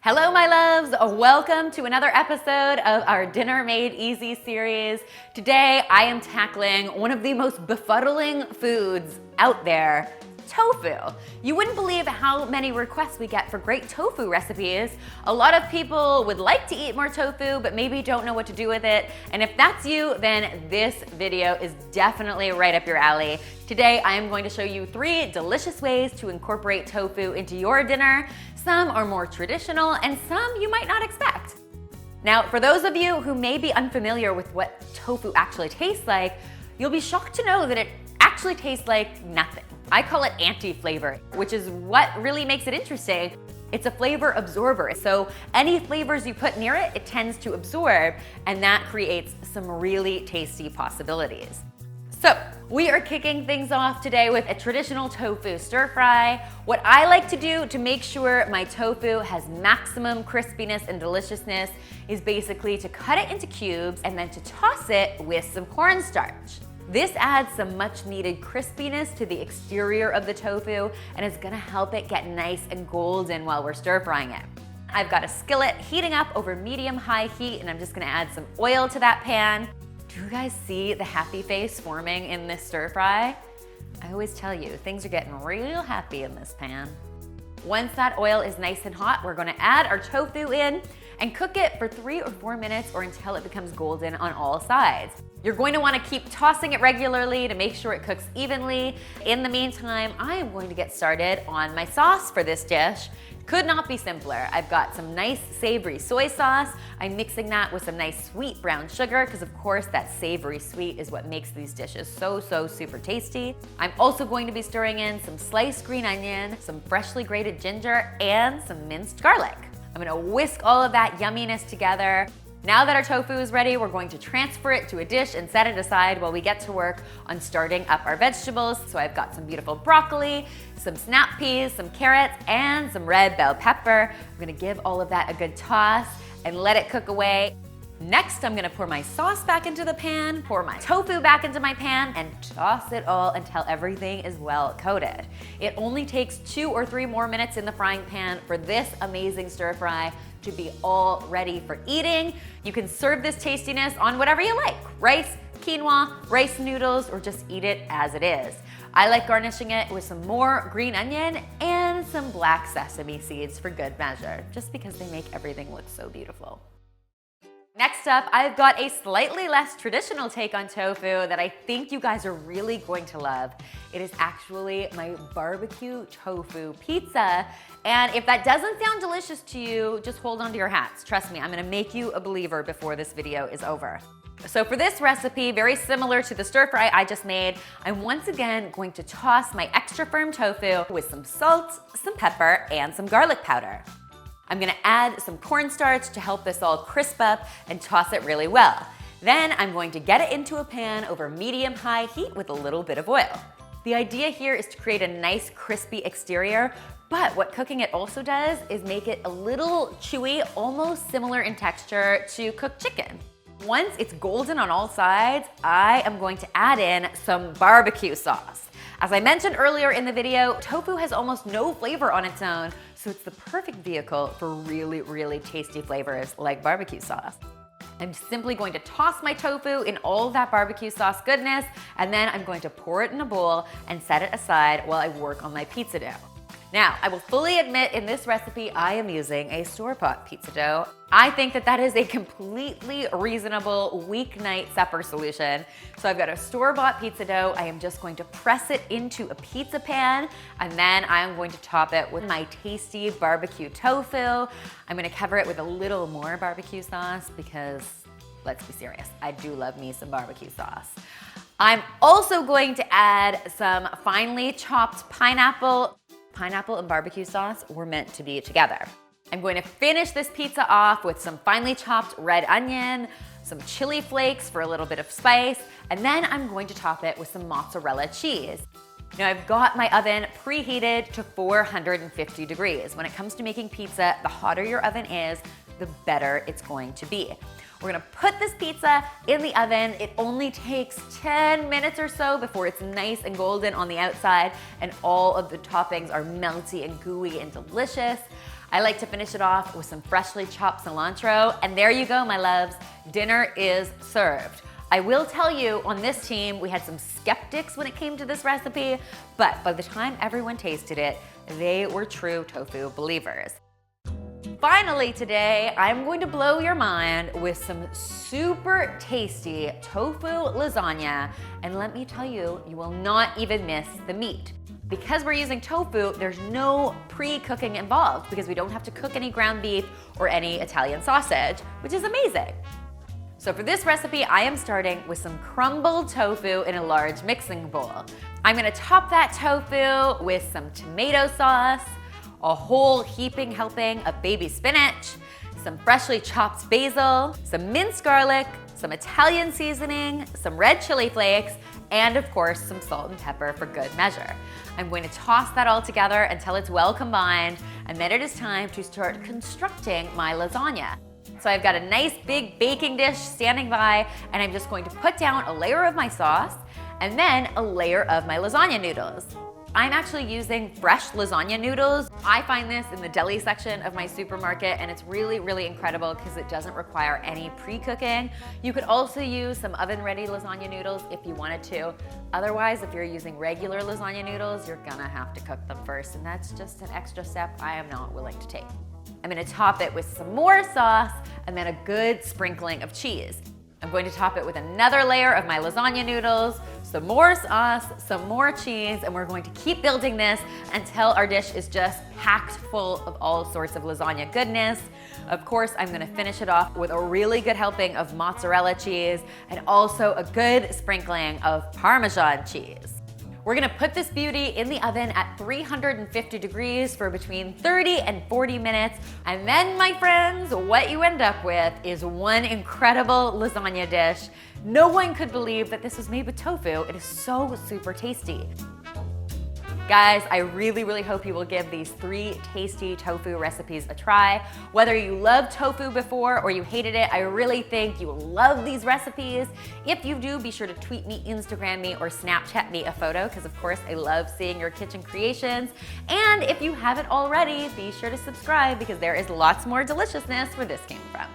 Hello, my loves. Welcome to another episode of our Dinner Made Easy series. Today, I am tackling one of the most befuddling foods out there, tofu. You wouldn't believe how many requests we get for great tofu recipes. A lot of people would like to eat more tofu, but maybe don't know what to do with it. And if that's you, then this video is definitely right up your alley. Today, I am going to show you 3 delicious ways to incorporate tofu into your dinner. Some are more traditional and some you might not expect. Now, for those of you who may be unfamiliar with what tofu actually tastes like, you'll be shocked to know that it actually tastes like nothing. I call it anti-flavor, which is what really makes it interesting. It's a flavor absorber, so any flavors you put near it, it tends to absorb, and that creates some really tasty possibilities. So, we are kicking things off today with a traditional tofu stir-fry. What I like to do to make sure my tofu has maximum crispiness and deliciousness is basically to cut it into cubes and then to toss it with some cornstarch. This adds some much needed crispiness to the exterior of the tofu and is gonna help it get nice and golden while we're stir-frying it. I've got a skillet heating up over medium-high heat and I'm just gonna add some oil to that pan. Do you guys see the happy face forming in this stir-fry? I always tell you, things are getting real happy in this pan. Once that oil is nice and hot, we're gonna add our tofu in and cook it for 3 or 4 minutes or until it becomes golden on all sides. You're going to want to keep tossing it regularly to make sure it cooks evenly. In the meantime, I am going to get started on my sauce for this dish. Could not be simpler. I've got some nice savory soy sauce. I'm mixing that with some nice sweet brown sugar because of course that savory sweet is what makes these dishes so super tasty. I'm also going to be stirring in some sliced green onion, some freshly grated ginger, and some minced garlic. I'm gonna whisk all of that yumminess together. Now that our tofu is ready, we're going to transfer it to a dish and set it aside while we get to work on starting up our vegetables. So I've got some beautiful broccoli, some snap peas, some carrots, and some red bell pepper. I'm gonna give all of that a good toss and let it cook away. Next, I'm gonna pour my sauce back into the pan, pour my tofu back into my pan, and toss it all until everything is well coated. It only takes 2 or 3 more minutes in the frying pan for this amazing stir fry to be all ready for eating. You can serve this tastiness on whatever you like, rice, quinoa, rice noodles, or just eat it as it is. I like garnishing it with some more green onion and some black sesame seeds for good measure, just because they make everything look so beautiful. Next up, I've got a slightly less traditional take on tofu that I think you guys are really going to love. It is actually my BBQ Tofu Pizza. And if that doesn't sound delicious to you, just hold on to your hats. Trust me, I'm gonna make you a believer before this video is over. So for this recipe, very similar to the stir fry I just made, I'm once again going to toss my extra firm tofu with some salt, some pepper, and some garlic powder. I'm gonna add some cornstarch to help this all crisp up and toss it really well. Then I'm going to get it into a pan over medium-high heat with a little bit of oil. The idea here is to create a nice crispy exterior, but what cooking it also does is make it a little chewy, almost similar in texture to cooked chicken. Once it's golden on all sides, I am going to add in some barbecue sauce. As I mentioned earlier in the video, tofu has almost no flavor on its own, so it's the perfect vehicle for really tasty flavors like barbecue sauce. I'm simply going to toss my tofu in all of that barbecue sauce goodness, and then I'm going to pour it in a bowl and set it aside while I work on my pizza dough. Now, I will fully admit in this recipe, I am using a store-bought pizza dough. I think that is a completely reasonable weeknight supper solution. So I've got a store-bought pizza dough. I am just going to press it into a pizza pan, and then I'm going to top it with my tasty barbecue tofu. I'm gonna cover it with a little more barbecue sauce because, let's be serious, I do love me some barbecue sauce. I'm also going to add some finely chopped pineapple. Pineapple and barbecue sauce were meant to be together. I'm going to finish this pizza off with some finely chopped red onion, some chili flakes for a little bit of spice, and then I'm going to top it with some mozzarella cheese. Now I've got my oven preheated to 450 degrees. When it comes to making pizza, the hotter your oven is, the better it's going to be. We're gonna put this pizza in the oven. It only takes 10 minutes or so before it's nice and golden on the outside and all of the toppings are melty and gooey and delicious. I like to finish it off with some freshly chopped cilantro, and there you go, my loves. Dinner is served. I will tell you, on this team, we had some skeptics when it came to this recipe, but by the time everyone tasted it, they were true tofu believers. Finally today, I'm going to blow your mind with some super tasty tofu lasagna, and let me tell you, you will not even miss the meat. Because we're using tofu, there's no pre-cooking involved because we don't have to cook any ground beef or any Italian sausage, which is amazing. So for this recipe, I am starting with some crumbled tofu in a large mixing bowl. I'm gonna top that tofu with some tomato sauce, a whole heaping helping of baby spinach, some freshly chopped basil, some minced garlic, some Italian seasoning, some red chili flakes, and of course, some salt and pepper for good measure. I'm going to toss that all together until it's well combined, and then it is time to start constructing my lasagna. So I've got a nice big baking dish standing by, and I'm just going to put down a layer of my sauce and then a layer of my lasagna noodles. I'm actually using fresh lasagna noodles. I find this in the deli section of my supermarket, and it's really, really incredible because it doesn't require any pre-cooking. You could also use some oven-ready lasagna noodles if you wanted to. Otherwise, if you're using regular lasagna noodles, you're gonna have to cook them first, and that's just an extra step I am not willing to take. I'm gonna top it with some more sauce and then a good sprinkling of cheese. I'm going to top it with another layer of my lasagna noodles, some more sauce, some more cheese, and we're going to keep building this until our dish is just packed full of all sorts of lasagna goodness. Of course, I'm gonna finish it off with a really good helping of mozzarella cheese and also a good sprinkling of Parmesan cheese. We're gonna put this beauty in the oven at 350 degrees for between 30 and 40 minutes. And then, my friends, what you end up with is one incredible lasagna dish. No one could believe that this was made with tofu. It is so super tasty. Guys, I really, really hope you will give these 3 tasty tofu recipes a try. Whether you loved tofu before or you hated it, I really think you will love these recipes. If you do, be sure to tweet me, Instagram me, or Snapchat me a photo, because of course I love seeing your kitchen creations. And if you haven't already, be sure to subscribe because there is lots more deliciousness where this came from.